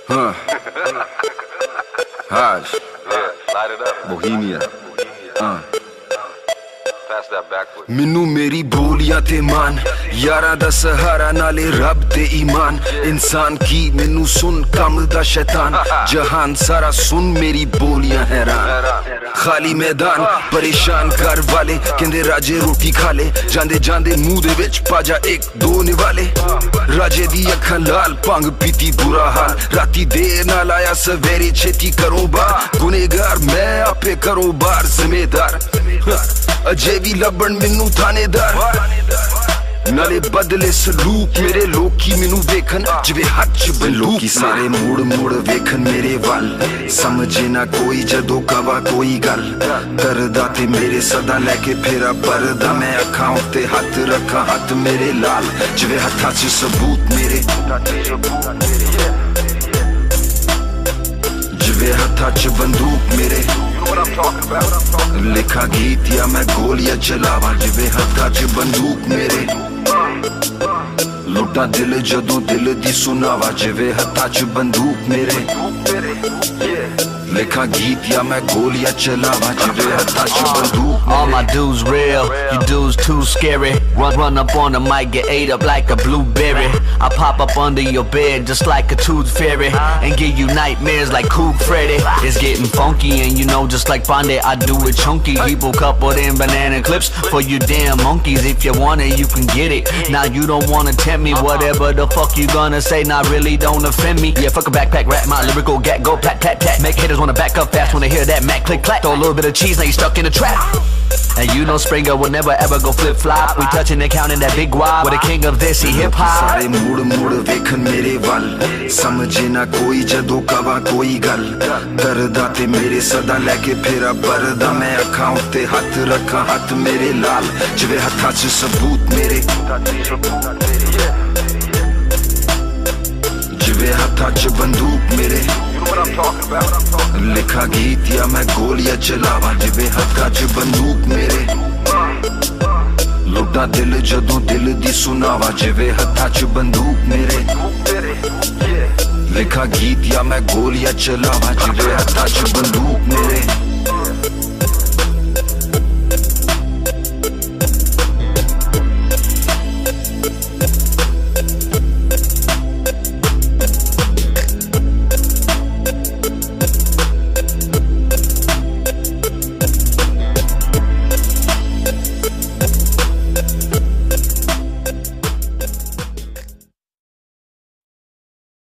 Huh. Hajj. Yeah, light it up. Bohemia. Pass that backward. ਮੈਨੂੰ ਮੇਰੀ ਬੋਲੀਆਂ ਤੇ ਮਾਨ ਯਾਰਾਂ ਦਾ ਸਹਾਰਾ ਨਾਲੇ ਰੱਬ ਤੇ ਈਮਾਨ ਇਨਸਾਨ ਕੀ ਮੈਨੂੰ ਸੁਣ ਕੰਮ ਦਾ ਸ਼ੈਤਾਨ ਜਹਾਨ ਸਾਰਾ ਸੁਣ ਮੇਰੀ ਬੋਲੀਆਂ ਹੈਰਾਨ ਖਾਲੀ ਮੈਦਾਨ ਪਰੇਸ਼ਾਨ ਕਰ ਵਾਲੇ ਕਹਿੰਦੇ ਰਾਜੇ ਰੋਟੀ ਖਾ ਲੈ ਜਾਂਦੇ ਜਾਂਦੇ ਮੂੰਹ ਦੇ ਵਿੱਚ ਪਾਜਾ ਇੱਕ ਦੋ ਨਿਵਾਲੇ ਰਾਜੇ ਦੀ ਅੱਖਾਂ ਲਾਲ ਭੰਗ ਪੀਤੀ ਬੁਰਾ ਹਾਲ ਰਾਤੀ ਦੇਰ ਨਾਲ ਆਇਆ ਸਵੇਰੇ ਛੇਤੀ ਕਰੋ ਬਾਰ ਗੁਨੇਗਾਰ ਮੈਂ ਆਪੇ ਕਰੋ ਬਾਰ ਜ਼ਿੰਮੇਦਾਰ ਅਜੇ ਵੀ ਲੱਭਣ ਮੈਨੂੰ ਥਾਣੇਦਾਰ ਨਾਲੇ ਬਦਲੇ ਸਲੂਕ ਮੇਰੇ ਲੋਕੀ ਮੈਨੂੰ ਵੇਖਣ ਜਿਵੇਂ ਹੱਥ 'ਚ ਬੰਦੂਕ ਸਾਰੇ ਮੋੜ ਮੋੜ ਵੇਖਣ ਮੇਰੇ ਵੱਲ ਸਮਝੇ ਨਾ ਕੋਈ ਜਦੋਂ ਕਵਾ ਕੋਈ ਗੱਲ ਕਰਦਾ ਤੇ ਮੇਰੇ ਸਦਾ ਲੈ ਕੇ ਫੇਰਾ ਪਰਦਾ ਮੈਂ ਅੱਖਾਂ ਉੱਤੇ ਹੱਥ ਰੱਖਾਂ ਹੱਥ ਮੇਰੇ ਲਾਲ ਜਿਵੇਂ ਹੱਥਾਂ 'ਚ ਸਬੂਤ ਮੇਰੇ ਜਿਵੇਂ ਹੱਥਾਂ 'ਚ ਬੰਦੂਕ ਮੇਰੇ ਲਿਖਾ ਗੀਤ ਜਾਂ ਮੈਂ ਗੋਲੀਆਂ ਚਲਾਵਾਂ ਜਿਵੇਂ ਹੱਥਾਂ 'ਚ ਬੰਦੂਕ ਮੇਰੇ ਲੁੱਟਾਂ ਦਿਲ ਜਦੋਂ ਦਿਲ ਦੀ ਸੁਣਾਵਾ ਜਿਵੇਂ ਹੱਥਾਂ 'ਚ ਬੰਦੂਕ ਮੇਰੇ ਲਿਖਾ ਗੀਤ ਜਾਂ ਮੈਂ ਗੋਲੀਆਂ ਚਲਾਵਾਂ ਜਿਵੇਂ ਹੱਥਾਂ 'ਚ ਬੰਦੂਕ All my dudes real, you dudes too scary. Run up on the mic, get ate up like a blueberry. I pop up under your bed just like a tooth fairy and give you nightmares like Kook Freddy. It's getting funky and you know just like Fonde, I do it chunky. People coupled in banana clips for you damn monkeys. If you want it, you can get it. Now you don't wanna tempt me, whatever the fuck you gonna say, nah really don't offend me. Yeah, fuck a backpack rap, my lyrical gat go plat plat plat. Make haters wanna back up fast when they hear that Mac click clack. Throw a little bit of cheese, now you stuck in a trap. And you know Springer will never ever go flip flop. We touching and counting that big wad. We're the king of this, he hip hop. ਸਾਰੇ ਮੂੜ ਮੂੜ ਵੇਖਣ ਮੇਰੇ ਵੱਲ ਸਮਝੇ ਨਾ ਕੋਈ ਜਦੋਂ ਕਵਾ ਕੋਈ ਗੱਲ ਕਰਦਾ ਤੇ ਮੇਰੇ ਸਦਾ ਲੈ ਕੇ ਫੇਰਾ ਪਰਦਾ ਮੈਂ ਅੱਖਾਂ ਉੱਤੇ ਹੱਥ ਰੱਖਾਂ ਹੱਥ ਮੇਰੇ ਲਾਲ ਜਿਵੇਂ ਹੱਥਾਂ 'ਚ ਸਬੂਤ ਮੇਰੇ ਜਿਵੇਂ ਹੱਥਾਂ 'ਚ ਬੰਦੂਕ ਮੇਰੇ ਲਿਖਾ ਗੀਤ ਜਾਂ ਮੈਂ ਗੋਲੀਆਂ ਚਲਾਵਾਂ ਜਿਵੇਂ ਹੱਥਾਂ 'ਚ ਬੰਦੂਕ ਮੇਰੇ ਲੁੱਟਾਂ ਦਿਲ ਜਦੋਂ ਦਿਲ ਦੀ ਸੁਣਾਵਾਂ ਜਿਵੇਂ ਹੱਥਾਂ 'ਚ ਬੰਦੂਕ ਮੇਰੇ ਲਿਖਾ ਗੀਤ ਜਾਂ ਮੈਂ ਗੋਲੀਆਂ ਚਲਾਵਾਂ ਜਿਵੇਂ ਹੱਥਾਂ 'ਚ ਬੰਦੂਕ ਮੇਰੇ